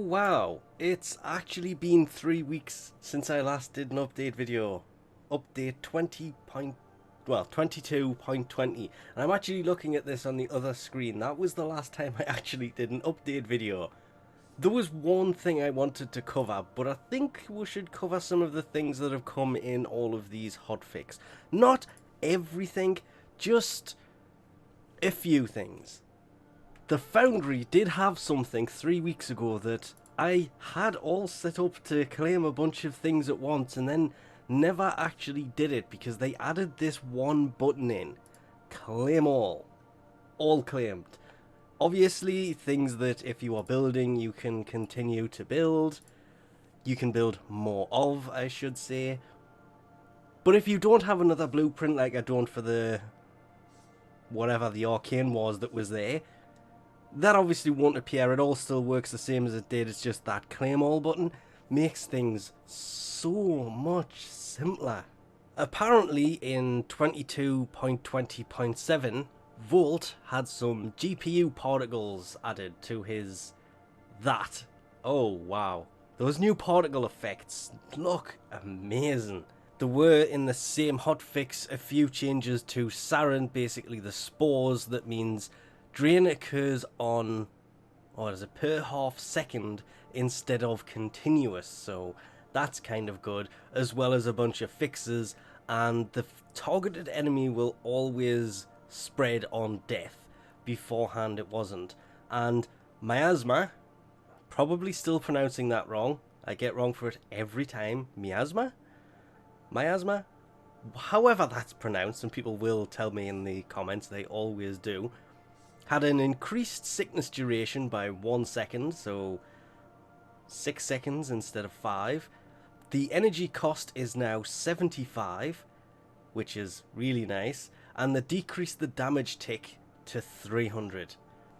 wow, it's actually been 3 weeks since I last did an update video. Update 22.20. And I'm actually looking at this on the other screen. That was the last time I actually did an update video. There was one thing I wanted to cover, but I think we should cover some of the things that have come in all of these hotfixs. Not everything, just a few things. The Foundry did have something 3 weeks ago that I had all set up to claim a bunch of things at once and then never actually did it because they added this one button in. Claim all. All claimed. Obviously, things that if you are building, you can continue to build. You can build more of, I should say. But if you don't have another blueprint like I don't for the whatever the arcane was that was there, that obviously won't appear. It all still works the same as it did. It's just that claim all button makes things so much simpler. Apparently in 22.20.7, Volt had some GPU particles added to his that. Oh wow. Those new particle effects look amazing. There were in the same hotfix a few changes to Saryn, basically the spores. That means drain occurs on, or is it per half second instead of continuous, so that's kind of good, as well as a bunch of fixes, and the targeted enemy will always spread on death. Beforehand it wasn't. And miasma, probably still pronouncing that wrong, I get wrong for it every time. Miasma, however that's pronounced, and people will tell me in the comments, they always do, had an increased sickness duration by 1 second, so 6 seconds instead of 5. The energy cost is now 75, which is really nice, and they decreased the damage tick to 300.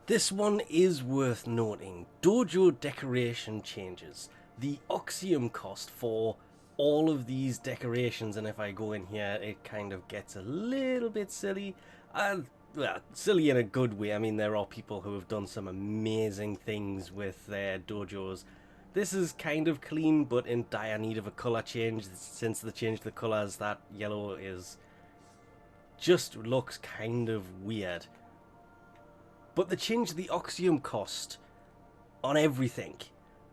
This one is worth noting. Dojo decoration changes. The oxium cost for all of these decorations, and if I go in here it kind of gets a little bit silly, and well, silly in a good way. I mean, there are people who have done some amazing things with their dojos. This is kind of clean, but in dire need of a colour change. Since they changed the colours, that yellow is just looks kind of weird. But they changed the oxium cost on everything.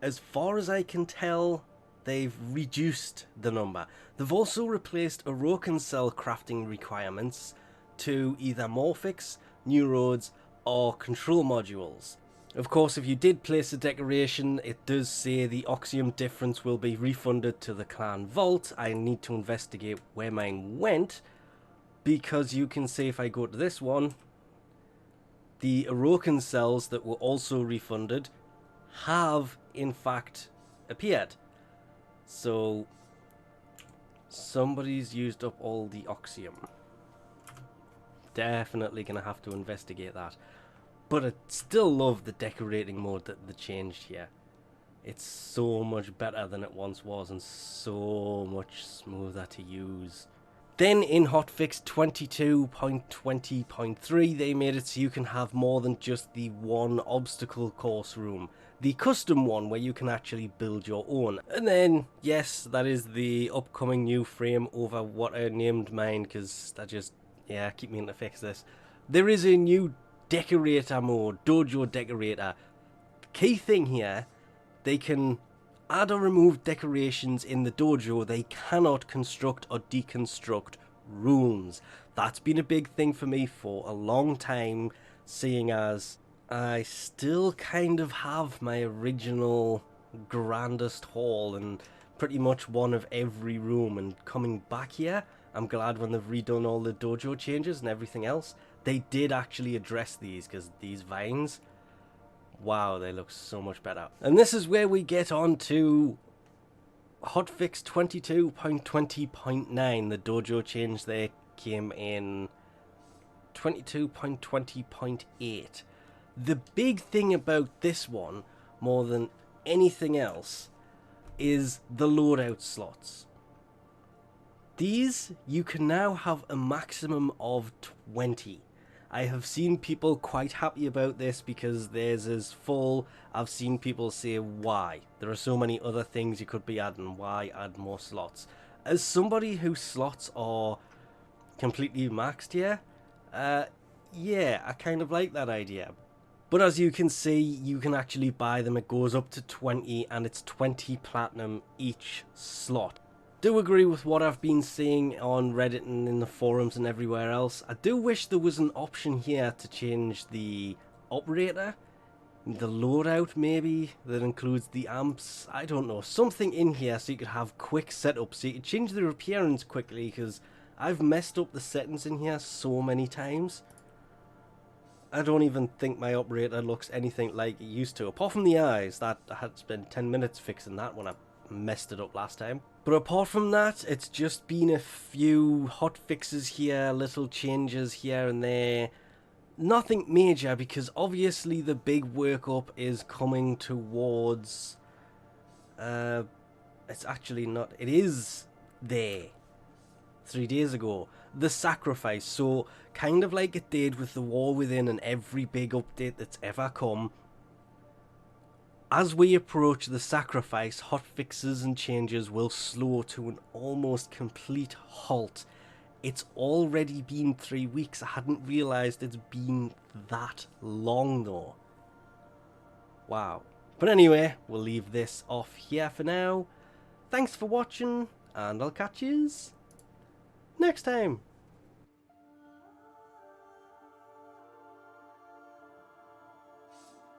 As far as I can tell, they've reduced the number. They've also replaced Orokin cell crafting requirements to either Morphix, new roads, or control modules. Of course, if you did place a decoration, it does say the oxium difference will be refunded to the clan vault. I need to investigate where mine went, because you can see if I go to this one, the Orokin cells that were also refunded have in fact appeared. So somebody's used up all the oxium. Definitely gonna have to investigate that. But I still love the decorating mode that they changed here. It's so much better than it once was and so much smoother to use. Then in hotfix 22.20.3 they made it so you can have more than just the one obstacle course room. The custom one where you can actually build your own. And then, yes, that is the upcoming new frame over what I named mine, because I just, yeah, I keep meaning to fix this. There is a new decorator mode, Dojo decorator. Key thing here, they can add or remove decorations in the dojo. They cannot construct or deconstruct rooms. That's been a big thing for me for a long time, seeing as I still kind of have my original grandest hall and pretty much one of every room, and coming back here, I'm glad when they've redone all the dojo changes and everything else, they did actually address these, because these vines, wow, they look so much better. And this is where we get on to hotfix 22.20.9. The dojo change there came in 22.20.8. The big thing about this one, more than anything else, is the loadout slots. These, you can now have a maximum of 20. I have seen people quite happy about this because theirs is full. I've seen people say, why? There are so many other things you could be adding. Why add more slots? As somebody whose slots are completely maxed here, yeah, I kind of like that idea. But as you can see, you can actually buy them. It goes up to 20 and it's 20 platinum each slot. Do agree with what I've been seeing on Reddit and in the forums and everywhere else. I do wish there was an option here to change the operator, the loadout maybe, that includes the amps. I don't know, something in here so you could have quick setup, so you could change the appearance quickly, because I've messed up the settings in here so many times. I don't even think my operator looks anything like it used to, apart from the eyes. That I had to spend 10 minutes fixing that when I messed it up last time. But apart from that, it's just been a few hot fixes here, little changes here and there. Nothing major, because obviously the big workup is coming towards... it's actually not... It is there. 3 days ago. The sacrifice. So, kind of like it did with the War Within and every big update that's ever come. As we approach the sacrifice, hotfixes and changes will slow to an almost complete halt. It's already been 3 weeks. I hadn't realised it's been that long though. Wow. But anyway, we'll leave this off here for now. Thanks for watching, and I'll catch yous next time.